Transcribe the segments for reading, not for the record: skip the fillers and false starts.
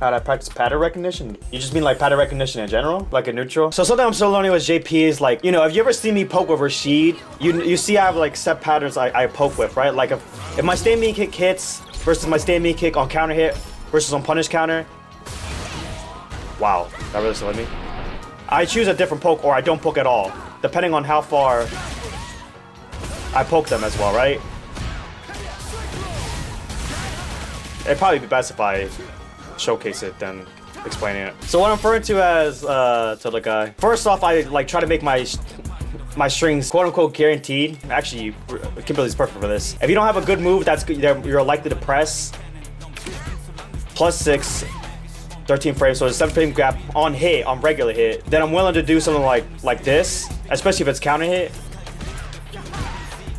How do I practice pattern recognition? You just mean like pattern recognition in general? Like a neutral? So something I'm still learning with JP is like, you know, if you ever see me poke with Rashid, you see I have like set patterns I poke with, right? Like if my stand mean kick hits versus my stand mean kick on counter hit versus on punish counter. Wow, that really slowed me. I choose a different poke or I don't poke at all, depending on how far I poke them as well, right? It'd probably be best if I showcase it than explaining it. So what I'm referring to as to the guy. First off, I like try to make my strings quote unquote guaranteed. Actually, Kimberly's perfect for this. If you don't have a good move that's good, you're likely to press +6, 13 frames, so a 7 frame gap on hit, on regular hit, then I'm willing to do something like this, especially if it's counter hit.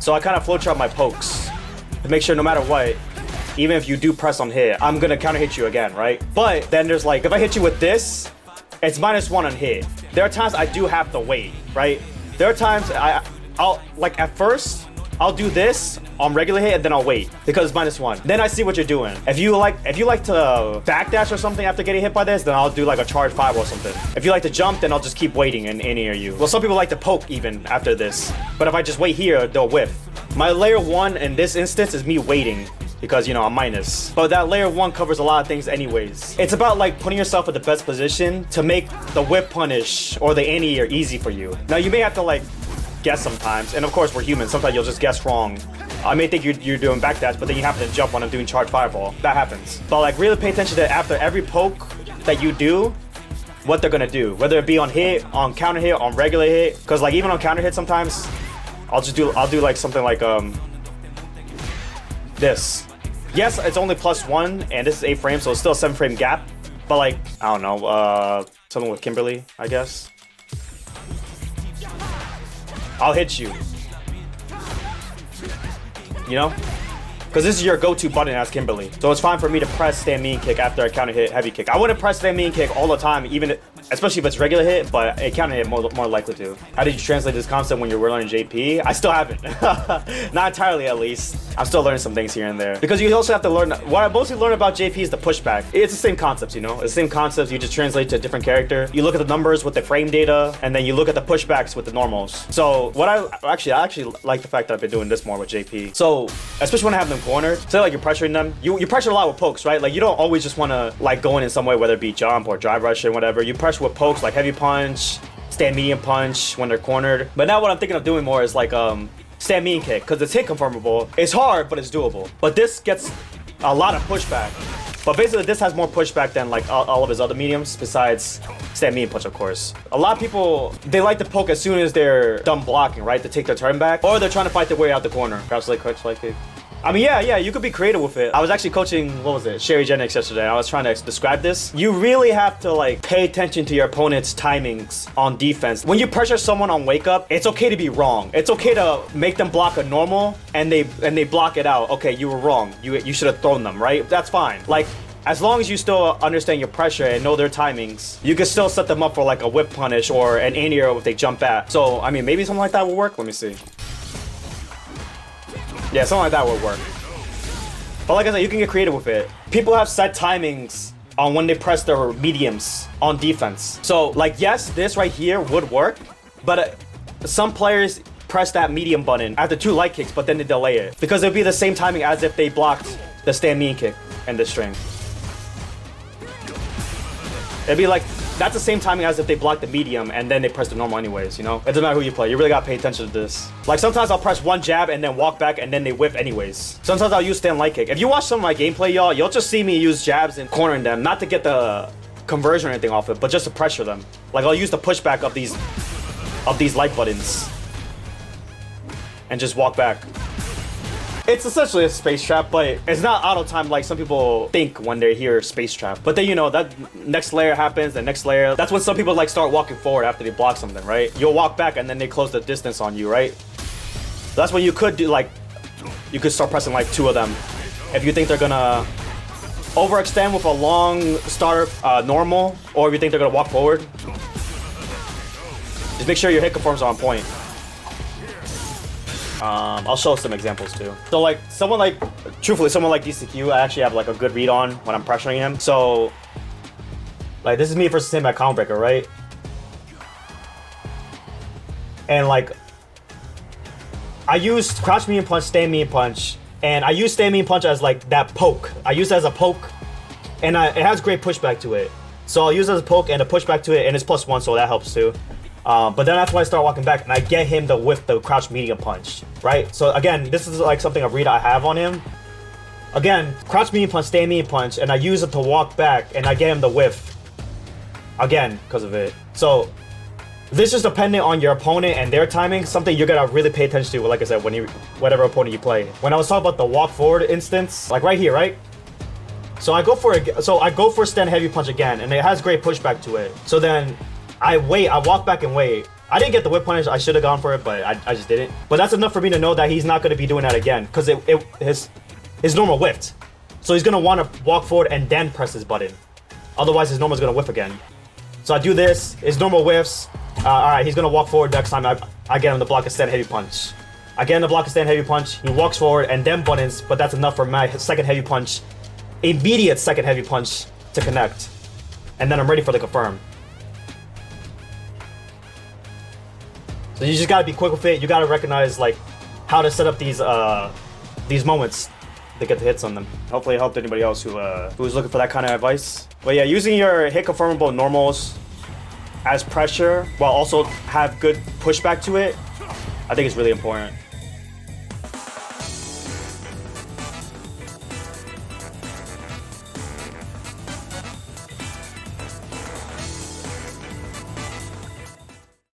So I kind of flowchart my pokes to make sure no matter what, even if you do press on hit, I'm gonna counter hit you again, right? But then there's like, if I hit you with this, it's -1 on hit. There are times I do have to wait, right? There are times I'll like at first, I'll do this on regular hit and then I'll wait because it's -1. Then I see what you're doing. If you like to backdash or something after getting hit by this, then I'll do like a charge 5 or something. If you like to jump, then I'll just keep waiting and near you. Well, some people like to poke even after this, but if I just wait here, they'll whiff. My layer 1 in this instance is me waiting, because, you know, I'm minus. But that layer 1 covers a lot of things anyways. It's about like putting yourself in the best position to make the whip punish or the anti-air easy for you. Now you may have to like guess sometimes, and of course we're human, sometimes you'll just guess wrong. I may think you're doing backdash, but then you happen to jump when I'm doing charge fireball. That happens. But like really pay attention to after every poke that you do, what they're gonna do. Whether it be on hit, on counter hit, on regular hit. Cause like even on counter hit sometimes, I'll do like something like this. Yes, it's only +1, and this is 8 frames, so it's still a 7 frame gap. But like, I don't know, something with Kimberly, I guess. I'll hit you. You know? Because this is your go-to button as Kimberly. So it's fine for me to press stand mean kick after I counter hit heavy kick. I wouldn't press stand mean kick all the time, even especially if it's regular hit, but a counter hit more likely to. How did you translate this concept when you were learning JP? I still haven't. Not entirely, at least. I'm still learning some things here and there. Because you also have to learn, what I mostly learn about JP is the pushback. It's the same concepts, you know? It's the same concepts, you just translate to a different character. You look at the numbers with the frame data, and then you look at the pushbacks with the normals. So what I actually like the fact that I've been doing this more with JP. So, especially when I have them cornered, say like you're pressuring them, you pressure a lot with pokes, right? Like you don't always just want to like go in some way, whether it be jump or drive rush or whatever. You pressure with pokes like heavy punch, stand medium punch when they're cornered. But now what I'm thinking of doing more is like stand mean kick, because it's hit confirmable. It's hard, but it's doable. But this gets a lot of pushback. But basically this has more pushback than like all of his other mediums besides stand mean punch, of course. A lot of people, they like to poke as soon as they're done blocking, right? To take their turn back, or they're trying to fight their way out the corner. Perhaps like clutch like kick. I mean, yeah, you could be creative with it. I was actually coaching, what was it, Sherry Jennings yesterday. I was trying to describe this. You really have to like pay attention to your opponent's timings on defense. When you pressure someone on wake up, it's okay to be wrong. It's okay to make them block a normal and they block it out. Okay, you were wrong. You should have thrown them, right? That's fine. Like, as long as you still understand your pressure and know their timings, you can still set them up for like a whip punish or an anti-air if they jump back. So, I mean, maybe something like that will work. Let me see. Yeah, something like that would work. But like I said, you can get creative with it. People have set timings on when they press their mediums on defense. So like, yes, this right here would work, but some players press that medium button after 2 light kicks, but then they delay it. Because it would be the same timing as if they blocked the stand mean kick and this string. It'd be like, that's the same timing as if they block the medium and then they press the normal anyways, you know? It doesn't matter who you play, you really gotta pay attention to this. Like sometimes I'll press 1 jab and then walk back and then they whiff anyways. Sometimes I'll use stand light kick. If you watch some of my gameplay, y'all, you'll just see me use jabs and cornering them, not to get the conversion or anything off it, but just to pressure them. Like I'll use the pushback of these light buttons and just walk back. It's essentially a space trap, but it's not auto time like some people think when they hear space trap. But then, you know, that next layer happens, the next layer. That's when some people like start walking forward after they block something, right? You'll walk back and then they close the distance on you, right? So that's when you could do like, you could start pressing like 2 of them. If you think they're gonna overextend with a long start normal, or if you think they're gonna walk forward. Just make sure your hit conforms are on point. I'll show some examples too. So like someone like, truthfully, someone like DCQ, I actually have like a good read on when I'm pressuring him. So Like, this is me versus him at Combo Breaker, right? And like, I used crouch medium punch, stand medium punch, and I use stand medium punch as like that poke. I use it as a poke, and it has great pushback to it. So I'll use it as a poke and a pushback to it, and it's +1, so that helps too. But then that's when I start walking back, and I get him to whiff the crouch medium punch, right? So again, this is like something a read I have on him. Again, crouch medium punch, stand medium punch, and I use it to walk back, and I get him the whiff. Again, because of it. So this is dependent on your opponent and their timing, something you're gonna really pay attention to, like I said, when you, whatever opponent you play. When I was talking about the walk forward instance, like right here, right? So I go for stand heavy punch again, and it has great pushback to it. So then I walk back and wait. I didn't get the whip punish, I should have gone for it, but I just didn't. But that's enough for me to know that he's not gonna be doing that again, because his normal whiffed. So he's gonna wanna walk forward and then press his button. Otherwise his normal's gonna whiff again. So I do this, his normal whiffs. Alright, he's gonna walk forward next time I get him to block a stand heavy punch. I get him to block a stand heavy punch, he walks forward and then buttons, but that's enough for my second heavy punch, immediate second heavy punch to connect. And then I'm ready for the confirm. So you just gotta be quick with it, you gotta recognize like how to set up these moments to get the hits on them. Hopefully it helped anybody else who's looking for that kind of advice. But yeah, using your hit confirmable normals as pressure while also have good pushback to it, I think it's really important.